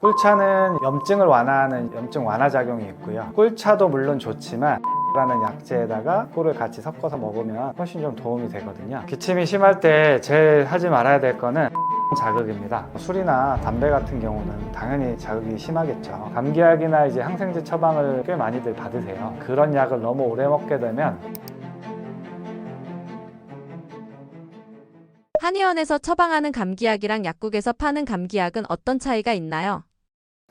꿀차는 염증을 완화하는 염증 완화 작용이 있고요. 꿀차도 물론 좋지만 라는 약재에다가 꿀을 같이 섞어서 먹으면 훨씬 좀 도움이 되거든요. 기침이 심할 때 제일 하지 말아야 될 거는 자극입니다. 술이나 담배 같은 경우는 당연히 자극이 심하겠죠. 감기약이나 이제 항생제 처방을 꽤 많이들 받으세요. 그런 약을 너무 오래 먹게 되면 한의원에서 처방하는 감기약이랑 약국에서 파는 감기약은 어떤 차이가 있나요?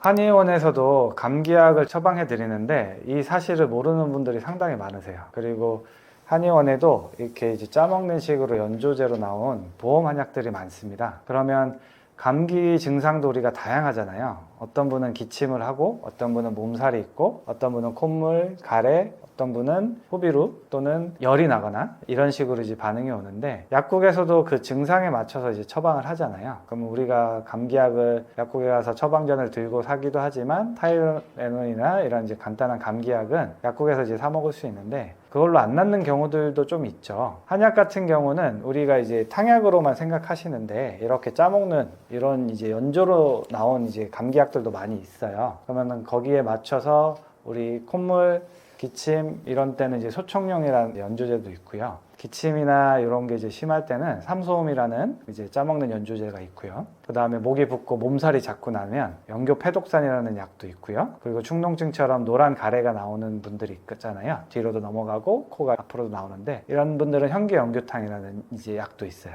한의원에서도 감기약을 처방해 드리는데 이 사실을 모르는 분들이 상당히 많으세요. 그리고 한의원에도 이렇게 이제 짜먹는 식으로 연조제로 나온 보험 한약들이 많습니다. 그러면 감기 증상도 우리가 다양하잖아요. 어떤 분은 기침을 하고, 어떤 분은 몸살이 있고, 어떤 분은 콧물, 가래, 어떤 분은 호비루 또는 열이 나거나 이런 식으로 이제 반응이 오는데, 약국에서도 그 증상에 맞춰서 이제 처방을 하잖아요. 그럼 우리가 감기약을 약국에 가서 처방전을 들고 사기도 하지만 타이레놀이나 이런 이제 간단한 감기약은 약국에서 이제 사 먹을 수 있는데, 그걸로 안 낫는 경우들도 좀 있죠. 한약 같은 경우는 우리가 이제 탕약으로만 생각하시는데 이렇게 짜먹는 이런 이제 연조로 나온 이제 감기약들도 많이 있어요. 그러면은 거기에 맞춰서 우리 콧물, 기침 이런 때는 이제 소총령이라는 연조제도 있고요. 기침이나 이런 게 이제 심할 때는 삼소음이라는 이제 짜먹는 연조제가 있고요. 그 다음에 목이 붓고 몸살이 자꾸 나면 연교패독산이라는 약도 있고요. 그리고 축농증처럼 노란 가래가 나오는 분들이 있잖아요. 뒤로도 넘어가고 코가 앞으로도 나오는데 이런 분들은 현기연교탕이라는 이제 약도 있어요.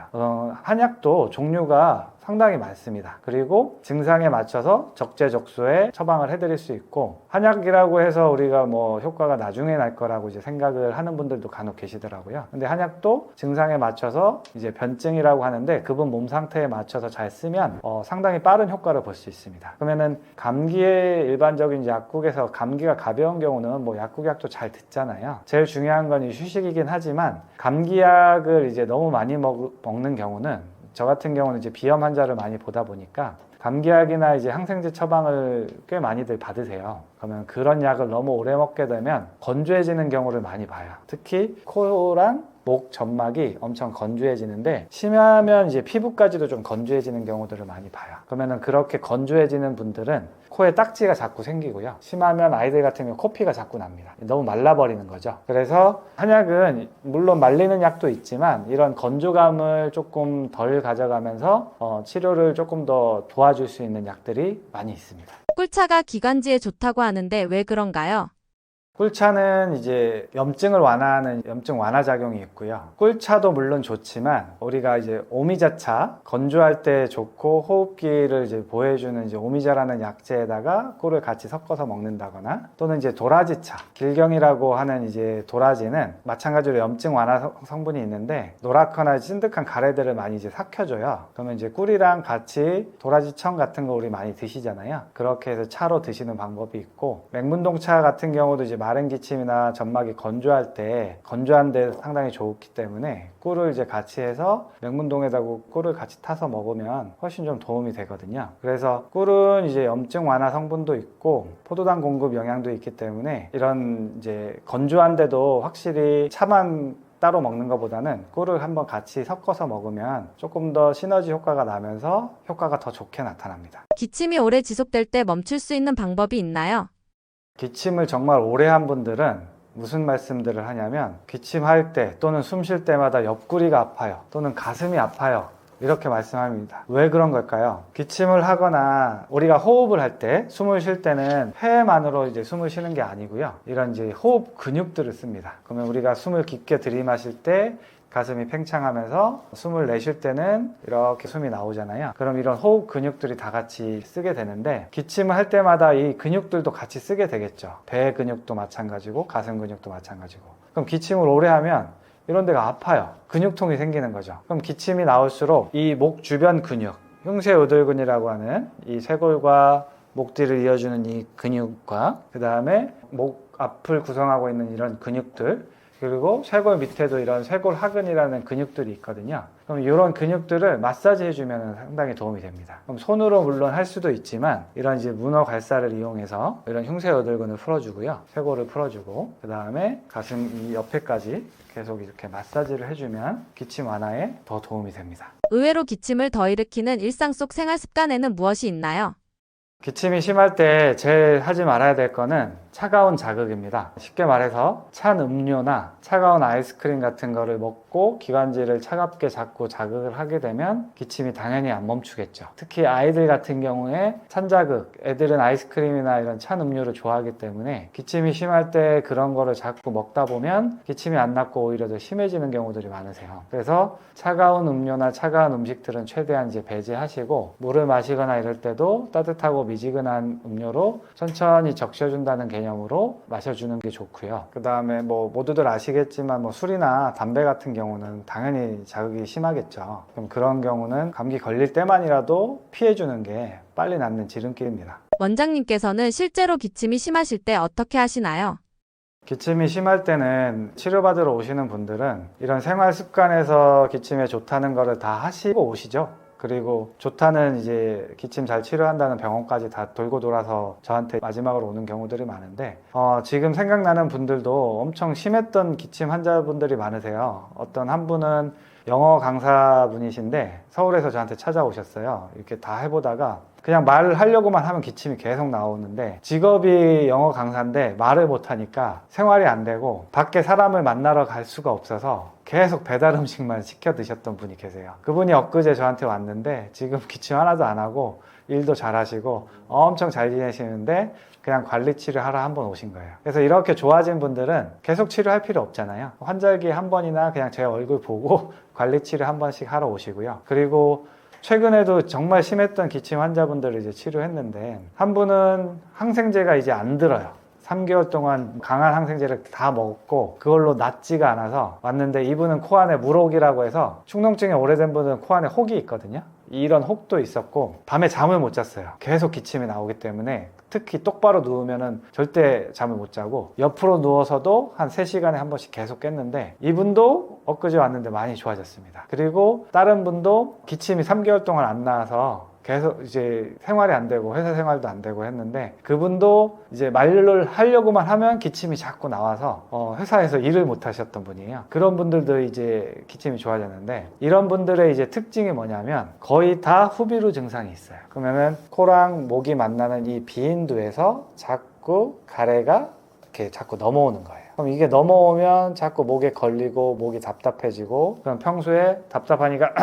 한약도 종류가 상당히 많습니다. 그리고 증상에 맞춰서 적재적소에 처방을 해드릴 수 있고, 한약이라고 해서 우리가 뭐 효과가 나중에 날 거라고 이제 생각을 하는 분들도 간혹 계시더라고요. 근데 한약도 증상에 맞춰서 이제 변증이라고 하는데 그분 몸 상태에 맞춰서 잘 쓰면 상당히 빠른 효과를 볼 수 있습니다. 그러면은 감기에 일반적인 약국에서 감기가 가벼운 경우는 뭐 약국약도 잘 듣잖아요. 제일 중요한 건 이 휴식이긴 하지만 감기약을 이제 너무 많이 먹는 경우는, 저 같은 경우는 이제 비염 환자를 많이 보다 보니까 감기약이나 이제 항생제 처방을 꽤 많이들 받으세요. 그러면 그런 약을 너무 오래 먹게 되면 건조해지는 경우를 많이 봐요. 특히 코랑 목 점막이 엄청 건조해지는데, 심하면 이제 피부까지도 좀 건조해지는 경우들을 많이 봐요. 그러면은 그렇게 건조해지는 분들은 코에 딱지가 자꾸 생기고요. 심하면 아이들 같은 경우 코피가 자꾸 납니다. 너무 말라버리는 거죠. 그래서 한약은 물론 말리는 약도 있지만 이런 건조감을 조금 덜 가져가면서 치료를 조금 더 도와줄 수 있는 약들이 많이 있습니다. 꿀차가 기관지에 좋다고 하는데 왜 그런가요? 꿀차는 이제 염증을 완화하는 염증 완화 작용이 있고요. 꿀차도 물론 좋지만 우리가 이제 오미자차, 건조할 때 좋고 호흡기를 이제 보호해주는 이제 오미자라는 약재에다가 꿀을 같이 섞어서 먹는다거나, 또는 이제 도라지차, 길경이라고 하는 이제 도라지는 마찬가지로 염증 완화 성분이 있는데 노랗거나 찐득한 가래들을 많이 이제 삭혀줘요. 그러면 이제 꿀이랑 같이 도라지청 같은 거 우리 많이 드시잖아요. 그렇게 해서 차로 드시는 방법이 있고, 맹문동차 같은 경우도 이제 마른 기침이나 점막이 건조할 때 건조한 데 상당히 좋기 때문에 꿀을 이제 같이 해서 맹문동에다가 꿀을 같이 타서 먹으면 훨씬 좀 도움이 되거든요. 그래서 꿀은 이제 염증 완화 성분도 있고 포도당 공급 영양도 있기 때문에 이런 이제 건조한 데도 확실히 차만 따로 먹는 것보다는 꿀을 한번 같이 섞어서 먹으면 조금 더 시너지 효과가 나면서 효과가 더 좋게 나타납니다. 기침이 오래 지속될 때 멈출 수 있는 방법이 있나요? 기침을 정말 오래 한 분들은 무슨 말씀들을 하냐면, 기침할 때 또는 숨 쉴 때마다 옆구리가 아파요, 또는 가슴이 아파요, 이렇게 말씀합니다. 왜 그런 걸까요? 기침을 하거나 우리가 호흡을 할 때, 숨을 쉴 때는 폐만으로 이제 숨을 쉬는 게 아니고요. 이런 이제 호흡 근육들을 씁니다. 그러면 우리가 숨을 깊게 들이마실 때 가슴이 팽창하면서 숨을 내쉴 때는 이렇게 숨이 나오잖아요. 그럼 이런 호흡 근육들이 다 같이 쓰게 되는데, 기침을 할 때마다 이 근육들도 같이 쓰게 되겠죠. 배 근육도 마찬가지고 가슴 근육도 마찬가지고. 그럼 기침을 오래 하면 이런 데가 아파요. 근육통이 생기는 거죠. 그럼 기침이 나올수록 이 목 주변 근육, 흉쇄우들근이라고 하는 이 쇄골과 목 뒤를 이어주는 이 근육과, 그 다음에 목 앞을 구성하고 있는 이런 근육들, 그리고 쇄골 밑에도 이런 쇄골 하근이라는 근육들이 있거든요. 그럼 이런 근육들을 마사지 해주면 상당히 도움이 됩니다. 그럼 손으로 물론 할 수도 있지만 이런 이제 문어 갈살을 이용해서 이런 흉쇄여들근을 풀어주고요, 쇄골을 풀어주고, 그 다음에 가슴 이 옆에까지 계속 이렇게 마사지를 해주면 기침 완화에 더 도움이 됩니다. 의외로 기침을 더 일으키는 일상 속 생활 습관에는 무엇이 있나요? 기침이 심할 때 제일 하지 말아야 될 거는 차가운 자극입니다. 쉽게 말해서 찬 음료나 차가운 아이스크림 같은 거를 먹고 기관지를 차갑게 자꾸 자극을 하게 되면 기침이 당연히 안 멈추겠죠. 특히 아이들 같은 경우에 찬 자극, 애들은 아이스크림이나 이런 찬 음료를 좋아하기 때문에 기침이 심할 때 그런 거를 자꾸 먹다 보면 기침이 안 낫고 오히려 더 심해지는 경우들이 많으세요. 그래서 차가운 음료나 차가운 음식들은 최대한 이제 배제하시고, 물을 마시거나 이럴 때도 따뜻하고 미지근한 음료로 천천히 적셔준다는 개념으로 마셔주는 게 좋고요. 그 다음에 뭐 모두들 아시겠지만 뭐 술이나 담배 같은 경우는 당연히 자극이 심하겠죠. 그럼 그런 경우는 감기 걸릴 때만이라도 피해주는 게 빨리 낫는 지름길입니다. 원장님께서는 실제로 기침이 심하실 때 어떻게 하시나요? 기침이 심할 때는 치료받으러 오시는 분들은 이런 생활 습관에서 기침에 좋다는 거를 다 하시고 오시죠. 그리고 좋다는 이제 기침 잘 치료한다는 병원까지 다 돌고 돌아서 저한테 마지막으로 오는 경우들이 많은데, 지금 생각나는 분들도 엄청 심했던 기침 환자분들이 많으세요. 어떤 한 분은 영어 강사분이신데 서울에서 저한테 찾아오셨어요. 이렇게 다 해보다가 그냥 말을 하려고만 하면 기침이 계속 나오는데, 직업이 영어 강사인데 말을 못하니까 생활이 안 되고 밖에 사람을 만나러 갈 수가 없어서 계속 배달 음식만 시켜 드셨던 분이 계세요. 그분이 엊그제 저한테 왔는데 지금 기침 하나도 안 하고 일도 잘하시고 엄청 잘 지내시는데 그냥 관리 치료하러 한번 오신 거예요. 그래서 이렇게 좋아진 분들은 계속 치료할 필요 없잖아요. 환절기에 한 번이나 그냥 제 얼굴 보고 관리 치료 한 번씩 하러 오시고요. 그리고 최근에도 정말 심했던 기침 환자분들을 이제 치료했는데, 한 분은 항생제가 이제 안 들어요. 3개월 동안 강한 항생제를 다 먹었고 그걸로 낫지가 않아서 왔는데, 이분은 코 안에 물혹이라고 해서 축농증이 오래된 분은 코 안에 혹이 있거든요. 이런 혹도 있었고 밤에 잠을 못 잤어요. 계속 기침이 나오기 때문에. 특히 똑바로 누우면은 절대 잠을 못 자고 옆으로 누워서도 한 3시간에 한 번씩 계속 깼는데, 이분도 엊그제 왔는데 많이 좋아졌습니다. 그리고 다른 분도 기침이 3개월 동안 안 나와서 계속 이제 생활이 안 되고 회사 생활도 안 되고 했는데, 그분도 이제 말을 하려고만 하면 기침이 자꾸 나와서 회사에서 일을 못 하셨던 분이에요. 그런 분들도 이제 기침이 좋아졌는데, 이런 분들의 이제 특징이 뭐냐면 거의 다 후비루 증상이 있어요. 그러면은 코랑 목이 만나는 이 비인두에서 자꾸 가래가 이렇게 자꾸 넘어오는 거예요. 그럼 이게 넘어오면 자꾸 목에 걸리고 목이 답답해지고, 그럼 평소에 답답하니까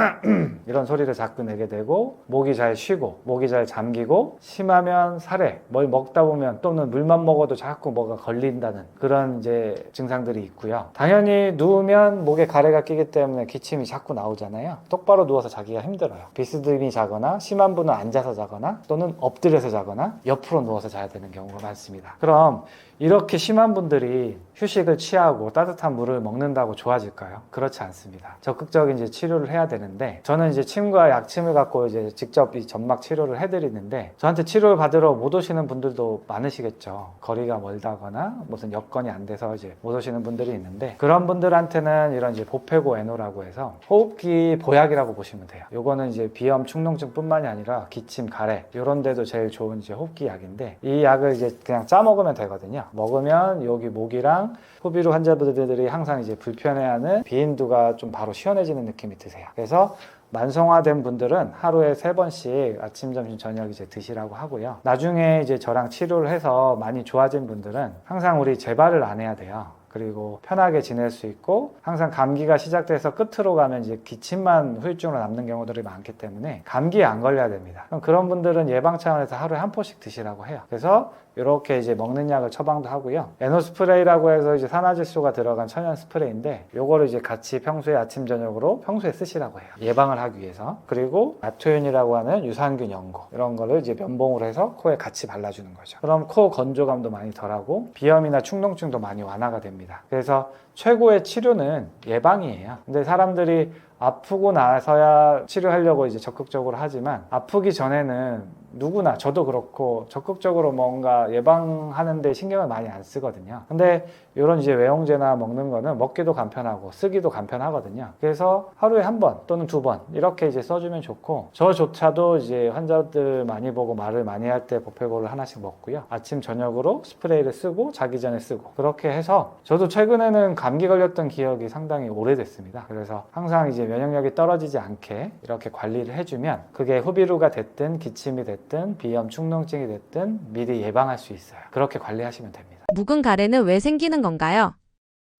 이런 소리를 자꾸 내게 되고, 목이 잘 쉬고 목이 잘 잠기고, 심하면 살해, 뭘 먹다 보면 또는 물만 먹어도 자꾸 뭐가 걸린다는 그런 이제 증상들이 있고요. 당연히 누우면 목에 가래가 끼기 때문에 기침이 자꾸 나오잖아요. 똑바로 누워서 자기가 힘들어요. 비스듬히 자거나, 심한 분은 앉아서 자거나 또는 엎드려서 자거나 옆으로 누워서 자야 되는 경우가 많습니다. 그럼 이렇게 심한 분들이 휴식을 취하고 따뜻한 물을 먹는다고 좋아질까요? 그렇지 않습니다. 적극적인 이제 치료를 해야 되는데, 저는 이제 침과 약침을 갖고 이제 직접 이 점막 치료를 해드리는데, 저한테 치료를 받으러 못 오시는 분들도 많으시겠죠. 거리가 멀다거나 무슨 여건이 안 돼서 이제 못 오시는 분들이 있는데, 그런 분들한테는 이런 이제 보페고 에노라고 해서 호흡기 보약이라고 보시면 돼요. 요거는 이제 비염, 축농증뿐만이 아니라 기침, 가래 이런 데도 제일 좋은 이제 호흡기 약인데, 이 약을 이제 그냥 짜 먹으면 되거든요. 먹으면 여기 목이랑 후비루 환자분들이 항상 이제 불편해하는 비인두가 좀 바로 시원해지는 느낌이 드세요. 그래서 만성화된 분들은 하루에 3번씩 아침, 점심, 저녁 이제 드시라고 하고요. 나중에 이제 저랑 치료를 해서 많이 좋아진 분들은 항상 우리 재발을 안 해야 돼요. 그리고 편하게 지낼 수 있고, 항상 감기가 시작돼서 끝으로 가면 이제 기침만 후유증으로 남는 경우들이 많기 때문에 감기에 안 걸려야 됩니다. 그럼 그런 분들은 예방 차원에서 하루에 한 포씩 드시라고 해요. 그래서 이렇게 이제 먹는 약을 처방도 하고요. 에노스프레이라고 해서 이제 산화질소가 들어간 천연 스프레이인데, 요거를 이제 같이 평소에 아침 저녁으로 평소에 쓰시라고 해요. 예방을 하기 위해서. 그리고 나토윤이라고 하는 유산균 연고, 이런 거를 이제 면봉으로 해서 코에 같이 발라주는 거죠. 그럼 코 건조감도 많이 덜하고 비염이나 축농증도 많이 완화가 됩니다. 그래서 최고의 치료는 예방이에요. 근데 사람들이 아프고 나서야 치료하려고 이제 적극적으로 하지만, 아프기 전에는 누구나, 저도 그렇고 적극적으로 뭔가 예방하는데 신경을 많이 안 쓰거든요. 근데 이런 이제 외용제나 먹는 거는 먹기도 간편하고 쓰기도 간편하거든요. 그래서 하루에 한 번 또는 2번 이렇게 이제 써주면 좋고, 저조차도 이제 환자들 많이 보고 말을 많이 할 때 보페고를 하나씩 먹고요. 아침 저녁으로 스프레이를 쓰고 자기 전에 쓰고, 그렇게 해서 저도 최근에는 감기 걸렸던 기억이 상당히 오래됐습니다. 그래서 항상 이제 면역력이 떨어지지 않게 이렇게 관리를 해주면 그게 후비루가 됐든 기침이 됐든 비염 축농증이 됐든 미리 예방할 수 있어요. 그렇게 관리하시면 됩니다. 묵은 가래는 왜 생기는 건가요?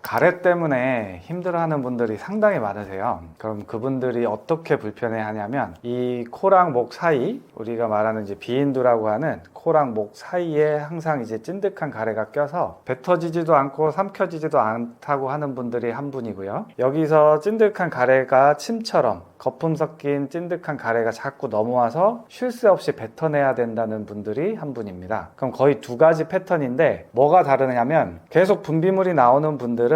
가래 때문에 힘들어하는 분들이 상당히 많으세요. 그럼 그분들이 어떻게 불편해하냐면 이 코랑 목 사이, 우리가 말하는 이제 비인두라고 하는 코랑 목 사이에 항상 이제 찐득한 가래가 껴서 뱉어지지도 않고 삼켜지지도 않다고 하는 분들이 한 분이고요. 여기서 찐득한 가래가 침처럼 거품 섞인 찐득한 가래가 자꾸 넘어와서 쉴 새 없이 뱉어내야 된다는 분들이 한 분입니다. 그럼 거의 두 가지 패턴인데 뭐가 다르냐면 계속 분비물이 나오는 분들은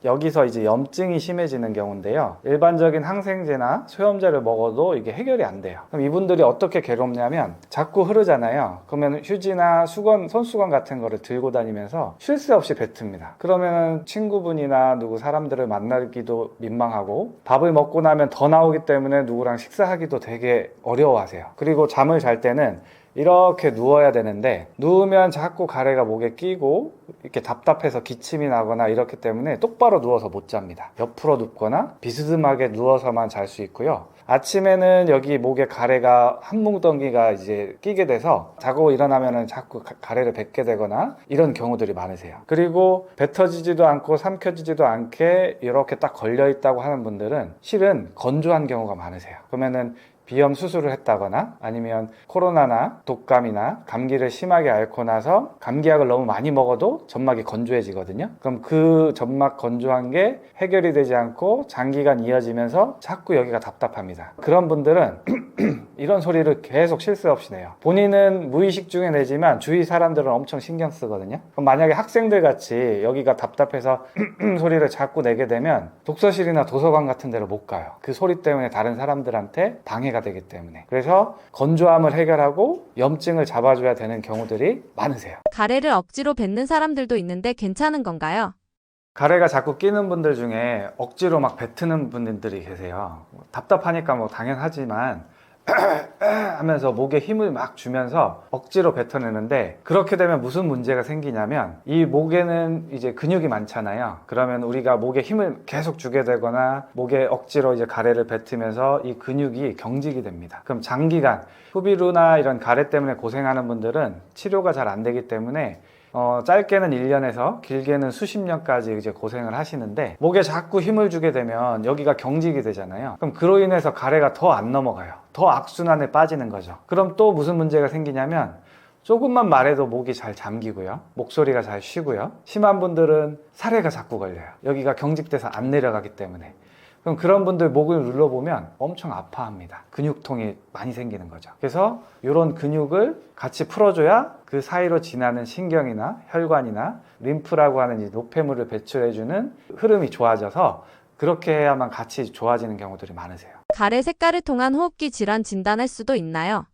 여기서 이제 염증이 심해지는 경우인데요. 일반적인 항생제나 소염제를 먹어도 이게 해결이 안 돼요. 그럼 이분들이 어떻게 괴롭냐면 자꾸 흐르잖아요. 그러면 휴지나 수건, 손수건 같은 거를 들고 다니면서 쉴 새 없이 뱉습니다. 그러면 친구분이나 누구 사람들을 만나기도 민망하고 밥을 먹고 나면 더 나오기 때문에 누구랑 식사하기도 되게 어려워하세요. 그리고 잠을 잘 때는 이렇게 누워야 되는데 누우면 자꾸 가래가 목에 끼고 이렇게 답답해서 기침이 나거나 이렇기 때문에 똑바로 누워서 못 잡니다. 옆으로 눕거나 비스듬하게 누워서만 잘 수 있고요. 아침에는 여기 목에 가래가 한 뭉덩이가 이제 끼게 돼서 자고 일어나면은 자꾸 가래를 뱉게 되거나 이런 경우들이 많으세요. 그리고 뱉어지지도 않고 삼켜지지도 않게 이렇게 딱 걸려 있다고 하는 분들은 실은 건조한 경우가 많으세요. 그러면은 비염 수술을 했다거나 아니면 코로나나 독감이나 감기를 심하게 앓고 나서 감기약을 너무 많이 먹어도 점막이 건조해지거든요. 그럼 그 점막 건조한 게 해결이 되지 않고 장기간 이어지면서 자꾸 여기가 답답합니다. 그런 분들은 이런 소리를 계속 쉴 새 없이 내요. 본인은 무의식 중에 내지만 주위 사람들은 엄청 신경 쓰거든요. 그럼 만약에 학생들 같이 여기가 답답해서 소리를 자꾸 내게 되면 독서실이나 도서관 같은 데로 못 가요. 그 소리 때문에 다른 사람들한테 방해가 되기 때문에. 그래서 건조함을 해결하고 염증을 잡아줘야 되는 경우들이 많으세요. 가래를 억지로 뱉는 사람들도 있는데 괜찮은 건가요? 가래가 자꾸 끼는 분들 중에 억지로 막 뱉는 분들이 계세요. 답답하니까 뭐 당연하지만 하면서 목에 힘을 막 주면서 억지로 뱉어내는데 그렇게 되면 무슨 문제가 생기냐면 이 목에는 이제 근육이 많잖아요. 그러면 우리가 목에 힘을 계속 주게 되거나 목에 억지로 이제 가래를 뱉으면서 이 근육이 경직이 됩니다. 그럼 장기간 후비루나 이런 가래 때문에 고생하는 분들은 치료가 잘 안 되기 때문에 짧게는 1년에서 길게는 수십 년까지 이제 고생을 하시는데 목에 자꾸 힘을 주게 되면 여기가 경직이 되잖아요. 그럼 그로 인해서 가래가 더 안 넘어가요. 더 악순환에 빠지는 거죠. 그럼 또 무슨 문제가 생기냐면 조금만 말해도 목이 잘 잠기고요. 목소리가 잘 쉬고요. 심한 분들은 사례가 자꾸 걸려요. 여기가 경직돼서 안 내려가기 때문에. 그럼 그런 분들 목을 눌러보면 엄청 아파합니다. 근육통이 많이 생기는 거죠. 그래서 이런 근육을 같이 풀어줘야 그 사이로 지나는 신경이나 혈관이나 림프라고 하는 이 노폐물을 배출해주는 흐름이 좋아져서 그렇게 해야만 같이 좋아지는 경우들이 많으세요. 가래 색깔을 통한 호흡기 질환 진단할 수도 있나요?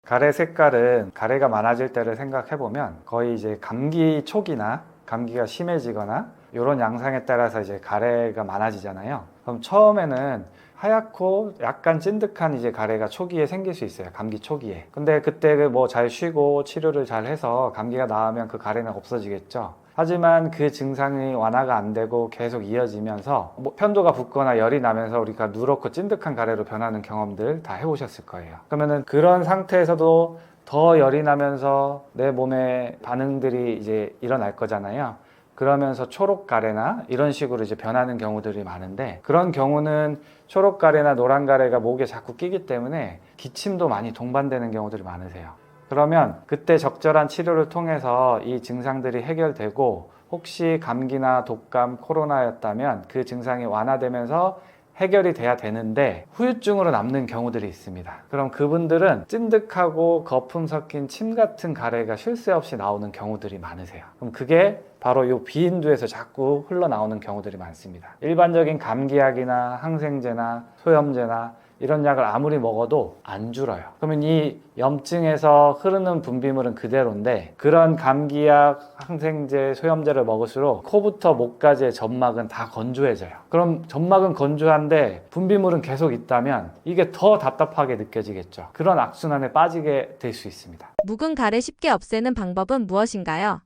가래 색깔은 가래가 많아질 때를 생각해보면 거의 이제 감기 초기나 감기가 심해지거나 이런 양상에 따라서 이제 가래가 많아지잖아요. 그럼 처음에는 하얗고 약간 찐득한 이제 가래가 초기에 생길 수 있어요. 감기 초기에. 근데 그때 뭐 잘 쉬고 치료를 잘 해서 감기가 나으면 그 가래는 없어지겠죠. 하지만 그 증상이 완화가 안 되고 계속 이어지면서 뭐 편도가 붓거나 열이 나면서 우리가 누렇고 찐득한 가래로 변하는 경험들 다 해보셨을 거예요. 그러면은 그런 상태에서도 더 열이 나면서 내 몸에 반응들이 이제 일어날 거잖아요. 그러면서 초록가래나 이런 식으로 이제 변하는 경우들이 많은데 그런 경우는 초록가래나 노란가래가 목에 자꾸 끼기 때문에 기침도 많이 동반되는 경우들이 많으세요. 그러면 그때 적절한 치료를 통해서 이 증상들이 해결되고 혹시 감기나 독감, 코로나였다면 그 증상이 완화되면서 해결이 돼야 되는데 후유증으로 남는 경우들이 있습니다. 그럼 그분들은 찐득하고 거품 섞인 침 같은 가래가 쉴 새 없이 나오는 경우들이 많으세요. 그럼 그게 바로 이 비인두에서 자꾸 흘러나오는 경우들이 많습니다. 일반적인 감기약이나 항생제나 소염제나 이런 약을 아무리 먹어도 안 줄어요. 그러면 이 염증에서 흐르는 분비물은 그대로인데 그런 감기약, 항생제, 소염제를 먹을수록 코부터 목까지의 점막은 다 건조해져요. 그럼 점막은 건조한데 분비물은 계속 있다면 이게 더 답답하게 느껴지겠죠. 그런 악순환에 빠지게 될 수 있습니다. 묵은 가래 쉽게 없애는 방법은 무엇인가요?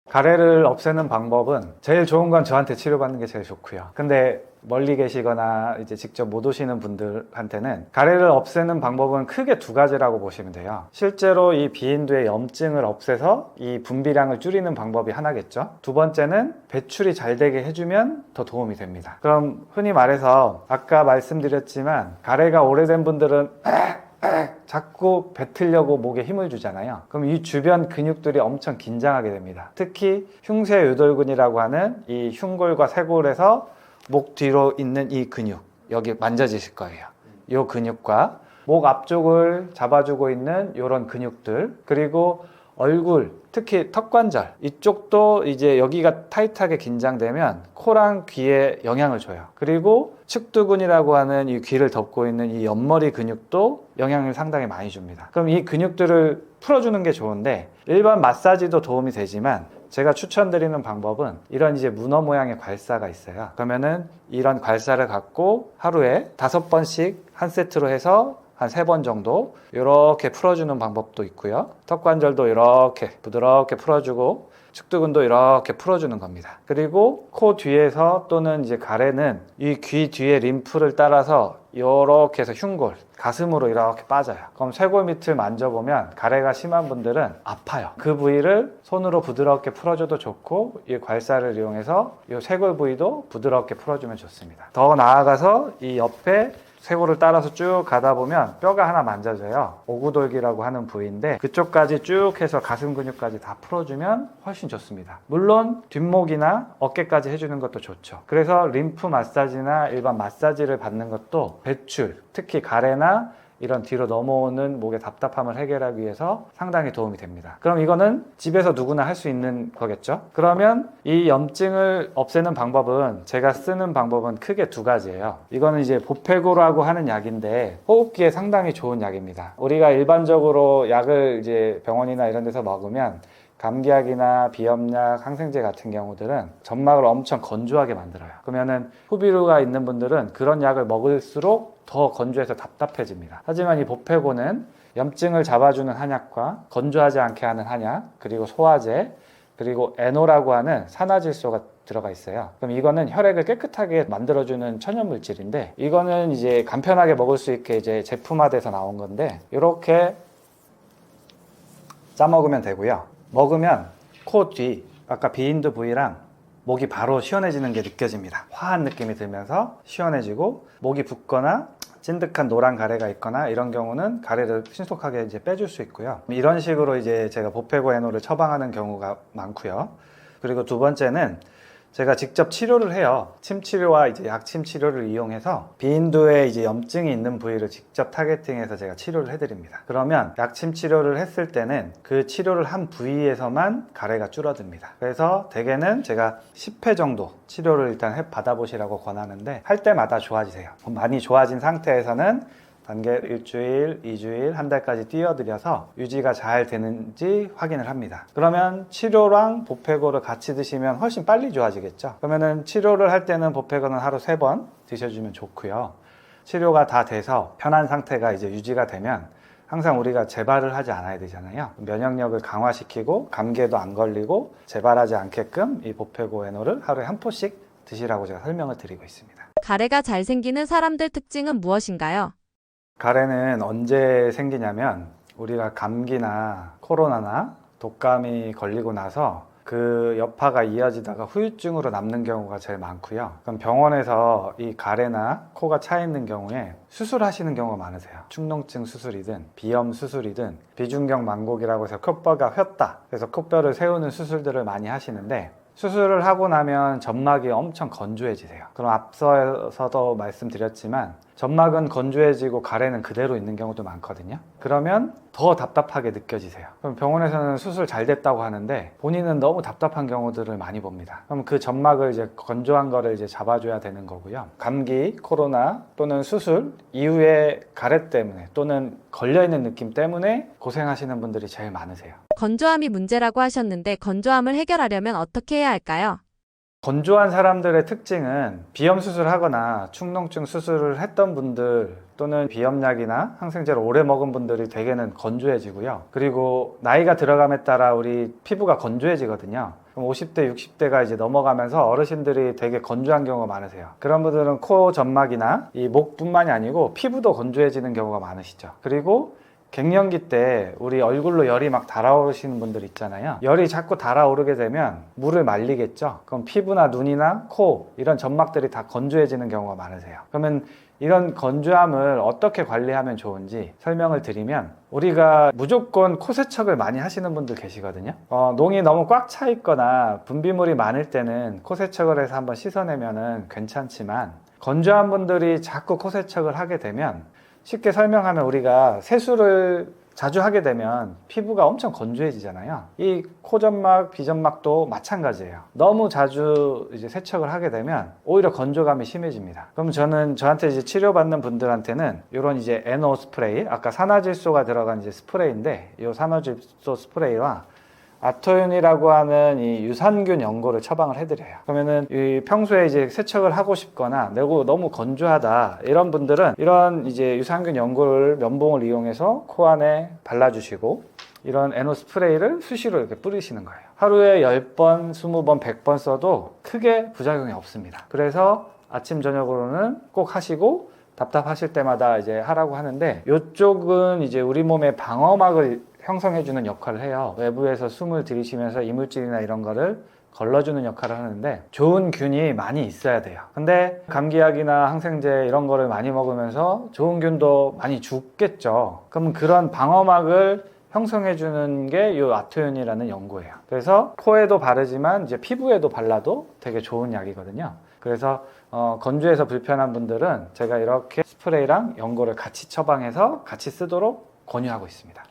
가래를 없애는 방법은 제일 좋은 건 저한테 치료받는 게 제일 좋고요. 근데 멀리 계시거나 이제 직접 못 오시는 분들한테는 가래를 없애는 방법은 크게 두 가지라고 보시면 돼요. 실제로 이 비인두의 염증을 없애서 이 분비량을 줄이는 방법이 하나겠죠. 두 번째는 배출이 잘 되게 해주면 더 도움이 됩니다. 그럼 흔히 말해서 아까 말씀드렸지만 가래가 오래된 분들은 자꾸 뱉으려고 목에 힘을 주잖아요. 그럼 이 주변 근육들이 엄청 긴장하게 됩니다. 특히 흉쇄유돌근이라고 하는 이 흉골과 쇄골에서 목 뒤로 있는 이 근육, 여기 만져지실 거예요. 이 근육과 목 앞쪽을 잡아주고 있는 이런 근육들, 그리고 얼굴, 특히 턱관절 이쪽도 이제 여기가 타이트하게 긴장되면 코랑 귀에 영향을 줘요. 그리고 측두근이라고 하는 이 귀를 덮고 있는 이 옆머리 근육도 영향을 상당히 많이 줍니다. 그럼 이 근육들을 풀어주는 게 좋은데 일반 마사지도 도움이 되지만 제가 추천드리는 방법은 이런 이제 문어 모양의 괄사가 있어요. 그러면은 이런 괄사를 갖고 하루에 5번씩 한 세트로 해서 한 3번 정도 이렇게 풀어주는 방법도 있고요. 턱관절도 이렇게 부드럽게 풀어주고 측두근도 이렇게 풀어주는 겁니다. 그리고 코 뒤에서 또는 이제 가래는 이 귀 뒤에 림프를 따라서 이렇게 해서 흉골, 가슴으로 이렇게 빠져요. 그럼 쇄골 밑을 만져보면 가래가 심한 분들은 아파요. 그 부위를 손으로 부드럽게 풀어줘도 좋고 이 괄사를 이용해서 이 쇄골 부위도 부드럽게 풀어주면 좋습니다. 더 나아가서 이 옆에 쇄골을 따라서 쭉 가다 보면 뼈가 하나 만져져요. 오구돌기라고 하는 부위인데 그쪽까지 쭉 해서 가슴 근육까지 다 풀어주면 훨씬 좋습니다. 물론 뒷목이나 어깨까지 해주는 것도 좋죠. 그래서 림프 마사지나 일반 마사지를 받는 것도 배출, 특히 가래나 이런 뒤로 넘어오는 목의 답답함을 해결하기 위해서 상당히 도움이 됩니다. 그럼 이거는 집에서 누구나 할 수 있는 거겠죠? 그러면 이 염증을 없애는 방법은 제가 쓰는 방법은 크게 두 가지예요. 이거는 이제 보페고라고 하는 약인데 호흡기에 상당히 좋은 약입니다. 우리가 일반적으로 약을 이제 병원이나 이런 데서 먹으면 감기약이나 비염약, 항생제 같은 경우들은 점막을 엄청 건조하게 만들어요. 그러면은 후비루가 있는 분들은 그런 약을 먹을수록 더 건조해서 답답해집니다. 하지만 이 보페고는 염증을 잡아주는 한약과 건조하지 않게 하는 한약, 그리고 소화제, 그리고 에노라고 하는 산화질소가 들어가 있어요. 그럼 이거는 혈액을 깨끗하게 만들어주는 천연물질인데 이거는 이제 간편하게 먹을 수 있게 이제 제품화돼서 나온 건데 이렇게 짜먹으면 되고요. 먹으면 코 뒤, 아까 비인두 부위랑 목이 바로 시원해지는 게 느껴집니다. 화한 느낌이 들면서 시원해지고 목이 붓거나 찐득한 노란 가래가 있거나 이런 경우는 가래를 신속하게 이제 빼줄 수 있고요. 이런 식으로 이제 제가 보페고 에노를 처방하는 경우가 많고요. 그리고 두 번째는 제가 직접 치료를 해요. 침 치료와 이제 약침 치료를 이용해서 비인두에 이제 염증이 있는 부위를 직접 타겟팅해서 제가 치료를 해드립니다. 그러면 약침 치료를 했을 때는 그 치료를 한 부위에서만 가래가 줄어듭니다. 그래서 대개는 제가 10회 정도 치료를 일단 받아보시라고 권하는데 할 때마다 좋아지세요. 많이 좋아진 상태에서는 단계 일주일, 2주일, 한 달까지 띄워드려서 유지가 잘 되는지 확인을 합니다. 그러면 치료랑 보페고를 같이 드시면 훨씬 빨리 좋아지겠죠. 그러면은 치료를 할 때는 보페고는 하루 3번 드셔주면 좋고요. 치료가 다 돼서 편한 상태가 이제 유지가 되면 항상 우리가 재발을 하지 않아야 되잖아요. 면역력을 강화시키고 감기에도 안 걸리고 재발하지 않게끔 이 보페고 에노를 하루에 한 포씩 드시라고 제가 설명을 드리고 있습니다. 가래가 잘 생기는 사람들 특징은 무엇인가요? 가래는 언제 생기냐면 우리가 감기나 코로나나 독감이 걸리고 나서 그 여파가 이어지다가 후유증으로 남는 경우가 제일 많고요. 그럼 병원에서 이 가래나 코가 차 있는 경우에 수술하시는 경우가 많으세요. 축농증 수술이든 비염 수술이든 비중경 만곡이라고 해서 콧뼈가 휘었다. 그래서 콧뼈를 세우는 수술들을 많이 하시는데 수술을 하고 나면 점막이 엄청 건조해지세요. 그럼 앞서서도 말씀드렸지만 점막은 건조해지고 가래는 그대로 있는 경우도 많거든요. 그러면 더 답답하게 느껴지세요. 그럼 병원에서는 수술 잘 됐다고 하는데 본인은 너무 답답한 경우들을 많이 봅니다. 그럼 그 점막을 이제 건조한 거를 이제 잡아줘야 되는 거고요. 감기, 코로나 또는 수술 이후에 가래 때문에 또는 걸려있는 느낌 때문에 고생하시는 분들이 제일 많으세요. 건조함이 문제라고 하셨는데 건조함을 해결하려면 어떻게 해야 할까요? 건조한 사람들의 특징은 비염 수술하거나 축농증 수술을 했던 분들 또는 비염약이나 항생제를 오래 먹은 분들이 대개는 건조해지고요. 그리고 나이가 들어감에 따라 우리 피부가 건조해지거든요. 그럼 50대, 60대가 이제 넘어가면서 어르신들이 되게 건조한 경우가 많으세요. 그런 분들은 코 점막이나 이 목뿐만이 아니고 피부도 건조해지는 경우가 많으시죠. 그리고 갱년기 때 우리 얼굴로 열이 막 달아오르시는 분들 있잖아요. 열이 자꾸 달아오르게 되면 물을 말리겠죠. 그럼 피부나 눈이나 코 이런 점막들이 다 건조해지는 경우가 많으세요. 그러면 이런 건조함을 어떻게 관리하면 좋은지 설명을 드리면, 우리가 무조건 코 세척을 많이 하시는 분들 계시거든요. 농이 너무 꽉 차 있거나 분비물이 많을 때는 코 세척을 해서 한번 씻어내면은 괜찮지만, 건조한 분들이 자꾸 코 세척을 하게 되면, 쉽게 설명하면 우리가 세수를 자주 하게 되면 피부가 엄청 건조해지잖아요. 이 코점막, 비점막도 마찬가지예요. 너무 자주 이제 세척을 하게 되면 오히려 건조감이 심해집니다. 그럼 저한테 이제 치료받는 분들한테는 이런 이제 NO 스프레이, 아까 산화질소가 들어간 이제 스프레이인데, 이 산화질소 스프레이와 아토윤이라고 하는 이 유산균 연고를 처방을 해드려요. 그러면은 이 평소에 이제 세척을 하고 싶거나 너무 건조하다 이런 분들은 이런 이제 유산균 연고를 면봉을 이용해서 코 안에 발라주시고, 이런 NO 스프레이를 수시로 이렇게 뿌리시는 거예요. 하루에 10번, 20번, 100번 써도 크게 부작용이 없습니다. 그래서 아침 저녁으로는 꼭 하시고, 답답하실 때마다 이제 하라고 하는데, 이쪽은 이제 우리 몸의 방어막을 형성해주는 역할을 해요. 외부에서 숨을 들이쉬면서 이물질이나 이런 거를 걸러주는 역할을 하는데, 좋은 균이 많이 있어야 돼요. 근데 감기약이나 항생제 이런 거를 많이 먹으면서 좋은 균도 많이 죽겠죠. 그럼 그런 방어막을 형성해주는 게 이 아토윤이라는 연고예요. 그래서 코에도 바르지만 이제 피부에도 발라도 되게 좋은 약이거든요. 그래서 건조해서 불편한 분들은 제가 이렇게 스프레이랑 연고를 같이 처방해서 같이 쓰도록 권유하고 있습니다.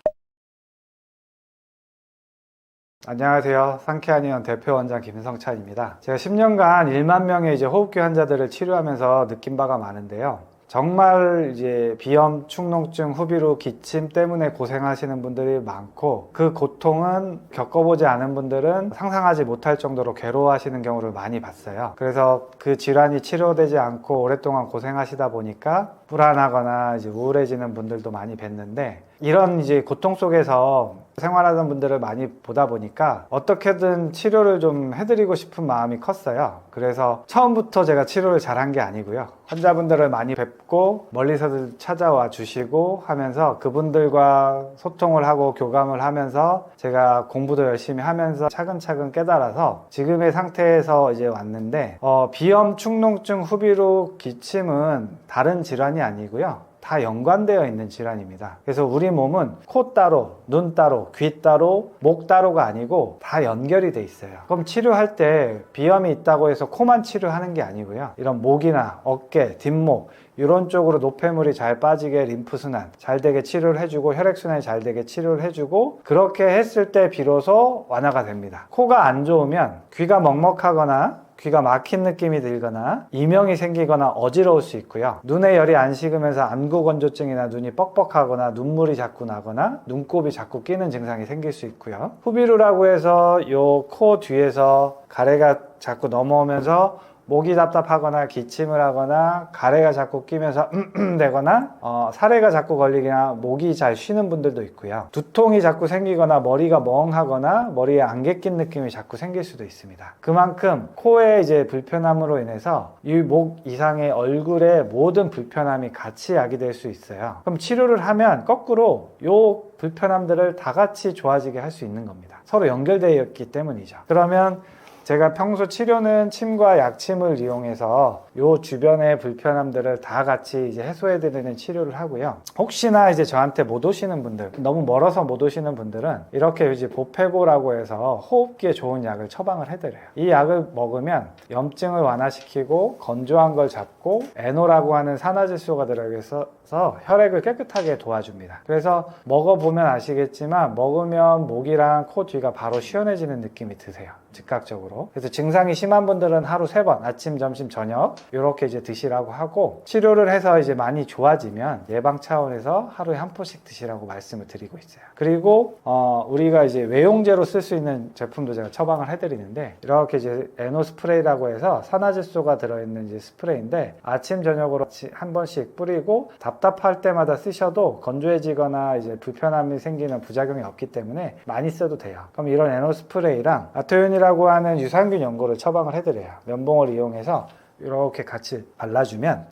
안녕하세요. 상쾌한의원 대표 원장 김성찬입니다. 제가 10년간 1만 명의 이제 호흡기 환자들을 치료하면서 느낀 바가 많은데요. 정말 이제 비염, 축농증, 후비루, 기침 때문에 고생하시는 분들이 많고, 그 고통은 겪어보지 않은 분들은 상상하지 못할 정도로 괴로워하시는 경우를 많이 봤어요. 그래서 그 질환이 치료되지 않고 오랫동안 고생하시다 보니까 불안하거나 이제 우울해지는 분들도 많이 뵀는데, 이런 이제 고통 속에서 생활하던 분들을 많이 보다 보니까 어떻게든 치료를 좀 해드리고 싶은 마음이 컸어요. 그래서 처음부터 제가 치료를 잘한 게 아니고요. 환자분들을 많이 뵙고 멀리서도 찾아와 주시고 하면서 그분들과 소통을 하고 교감을 하면서 제가 공부도 열심히 하면서 차근차근 깨달아서 지금의 상태에서 이제 왔는데, 비염, 축농증, 후비루, 기침은 다른 질환이 아니고요. 다 연관되어 있는 질환입니다. 그래서 우리 몸은 코 따로, 눈 따로, 귀 따로, 목 따로가 아니고 다 연결이 돼 있어요. 그럼 치료할 때 비염이 있다고 해서 코만 치료하는 게 아니고요. 이런 목이나 어깨, 뒷목 이런 쪽으로 노폐물이 잘 빠지게 림프순환 잘 되게 치료를 해주고, 혈액순환이 잘 되게 치료를 해주고, 그렇게 했을 때 비로소 완화가 됩니다. 코가 안 좋으면 귀가 먹먹하거나 귀가 막힌 느낌이 들거나 이명이 생기거나 어지러울 수 있고요. 눈에 열이 안 식으면서 안구건조증이나 눈이 뻑뻑하거나 눈물이 자꾸 나거나 눈곱이 자꾸 끼는 증상이 생길 수 있고요. 후비루라고 해서 요 코 뒤에서 가래가 자꾸 넘어오면서 목이 답답하거나 기침을 하거나 가래가 자꾸 끼면서 되거나 사례가 자꾸 걸리거나 목이 잘 쉬는 분들도 있고요. 두통이 자꾸 생기거나 머리가 멍하거나 머리에 안개 낀 느낌이 자꾸 생길 수도 있습니다. 그만큼 코의 이제 불편함으로 인해서 이 목 이상의 얼굴의 모든 불편함이 같이 야기될 수 있어요. 그럼 치료를 하면 거꾸로 요 불편함들을 다 같이 좋아지게 할 수 있는 겁니다. 서로 연결되어 있기 때문이죠. 그러면 제가 평소 치료는 침과 약침을 이용해서 요 주변의 불편함들을 다 같이 이제 해소해드리는 치료를 하고요. 혹시나 이제 저한테 못 오시는 분들, 너무 멀어서 못 오시는 분들은 이렇게 이제 보페고라고 해서 호흡기에 좋은 약을 처방을 해드려요. 이 약을 먹으면 염증을 완화시키고 건조한 걸 잡고 NO라고 하는 산화질소가 들어있어서 혈액을 깨끗하게 도와줍니다. 그래서 먹어보면 아시겠지만 먹으면 목이랑 코 뒤가 바로 시원해지는 느낌이 드세요. 즉각적으로. 식으로. 그래서 증상이 심한 분들은 하루 3번, 아침, 점심, 저녁 이렇게 이제 드시라고 하고, 치료를 해서 이제 많이 좋아지면 예방 차원에서 하루에 한 포씩 드시라고 말씀을 드리고 있어요. 그리고 우리가 이제 외용제로 쓸 수 있는 제품도 제가 처방을 해드리는데, 이렇게 이제 에노 스프레이라고 해서 산화질소가 들어있는 이제 스프레이인데, 아침 저녁으로 한 번씩 뿌리고 답답할 때마다 쓰셔도 건조해지거나 이제 불편함이 생기는 부작용이 없기 때문에 많이 써도 돼요. 그럼 이런 에노 스프레이랑 아토윤이라고 하는 유산균 연고를 처방을 해드려요. 면봉을 이용해서 이렇게 같이 발라주면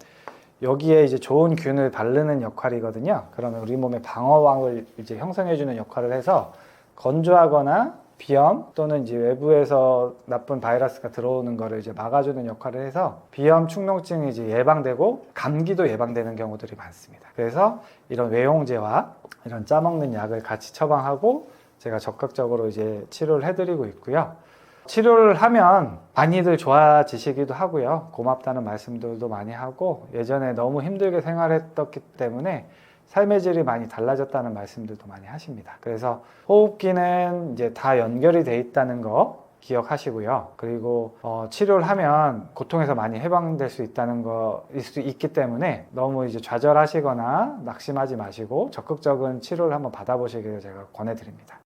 여기에 이제 좋은 균을 바르는 역할이거든요. 그러면 우리 몸의 방어망을 이제 형성해주는 역할을 해서 건조하거나 비염 또는 이제 외부에서 나쁜 바이러스가 들어오는 거를 이제 막아주는 역할을 해서 비염, 축농증이 이제 예방되고 감기도 예방되는 경우들이 많습니다. 그래서 이런 외용제와 이런 짜먹는 약을 같이 처방하고 제가 적극적으로 이제 치료를 해드리고 있고요. 치료를 하면 많이들 좋아지시기도 하고요. 고맙다는 말씀들도 많이 하고, 예전에 너무 힘들게 생활했었기 때문에 삶의 질이 많이 달라졌다는 말씀들도 많이 하십니다. 그래서 호흡기는 이제 다 연결이 돼 있다는 거 기억하시고요. 그리고 치료를 하면 고통에서 많이 해방될 수 있다는 거일 수 있기 때문에 너무 이제 좌절하시거나 낙심하지 마시고 적극적인 치료를 한번 받아보시기를 제가 권해드립니다.